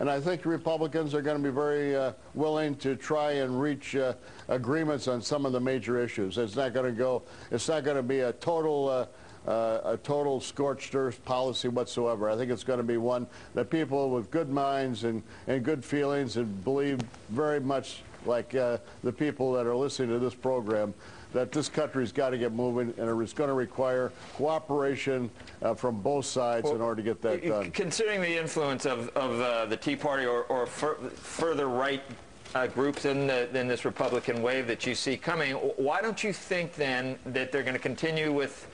and I think Republicans are going to be very willing to try and reach agreements on some of the major issues. It's not going to be a total scorched earth policy whatsoever. I think it's going to be one that people with good minds and good feelings and believe very much like the people that are listening to this program, that this country's got to get moving, and it's going to require cooperation from both sides in order to get that done. Considering the influence of the Tea Party or further right groups in this Republican wave that you see coming, why don't you think then that they're going to continue with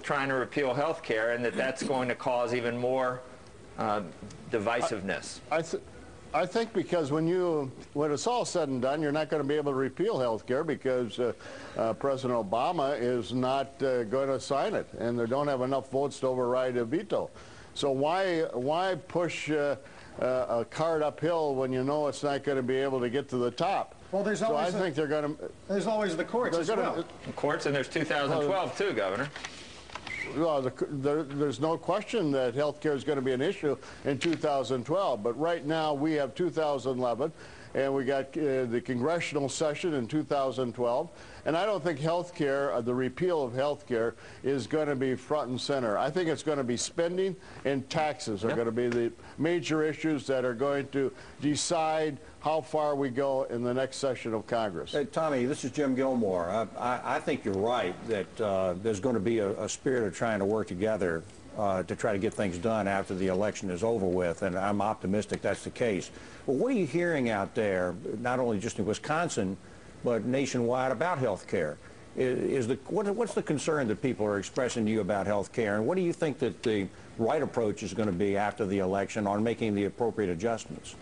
trying to repeal health care, and that's going to cause even more divisiveness? I think because when it's all said and done, you're not going to be able to repeal health care because President Obama is not going to sign it, and they don't have enough votes to override a veto. So why push a cart uphill when you know it's not going to be able to get to the top? Well, there's always there's always the courts as well. Courts, and there's 2012 too, Governor. Well, there's no question that health care is going to be an issue in 2012, but right now we have 2011, and we got the congressional session in 2012, and I don't think health care, the repeal of health care, is going to be front and center. I think it's going to be spending and taxes are going to be the major issues that are going to decide how far we go in the next session of Congress. Hey, Tommy, this is Jim Gilmore. I think you're right that there's going to be a spirit of trying to work together to try to get things done after the election is over with, and I'm optimistic that's the case. But what are you hearing out there, not only just in Wisconsin, but nationwide about health care? What's the concern that people are expressing to you about health care, and what do you think that the right approach is going to be after the election on making the appropriate adjustments?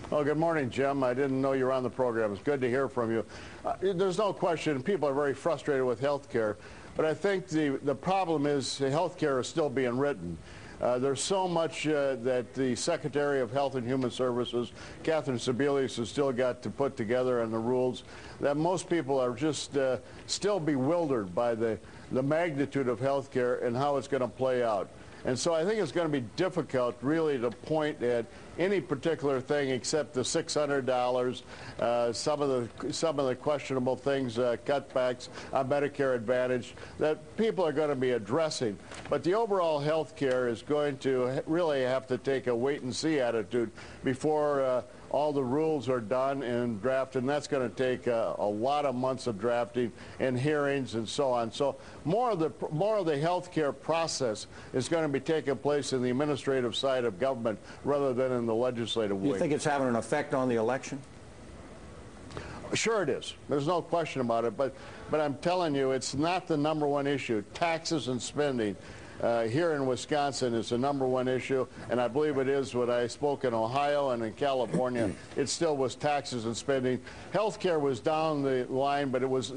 Well, good morning, Jim. I didn't know you were on the program. It's good to hear from you. There's no question people are very frustrated with health care, but I think the problem is health care is still being written. There's so much that the Secretary of Health and Human Services, Catherine Sebelius, has still got to put together on the rules that most people are just still bewildered by the magnitude of health care and how it's going to play out. And so I think it's going to be difficult really to point at any particular thing except the $600, some of the questionable things, cutbacks on Medicare Advantage that people are going to be addressing. But the overall health care is going to really have to take a wait-and-see attitude before all the rules are done and drafted, and that's going to take a lot of months of drafting and hearings and so on. So more of the health care process is going to be taking place in the administrative side of government rather than in the legislative wing. You think it's having an effect on the election? Sure it is. There's no question about it, but I'm telling you, it's not the #1 issue. Taxes and spending here in Wisconsin is the #1 issue, and I believe it is when I spoke in Ohio and in California. It still was taxes and spending. Health care was down the line, but it was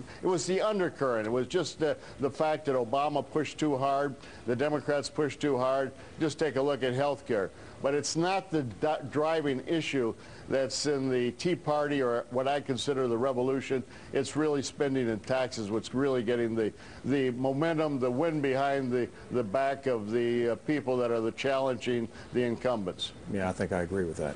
the undercurrent. It was just the fact that Obama pushed too hard, the Democrats pushed too hard. Just take a look at health care. But it's not the driving issue that's in the Tea Party or what I consider the revolution. It's really spending and taxes what's really getting the momentum, the wind behind the back of the people that are challenging the incumbents. Yeah, I think I agree with that.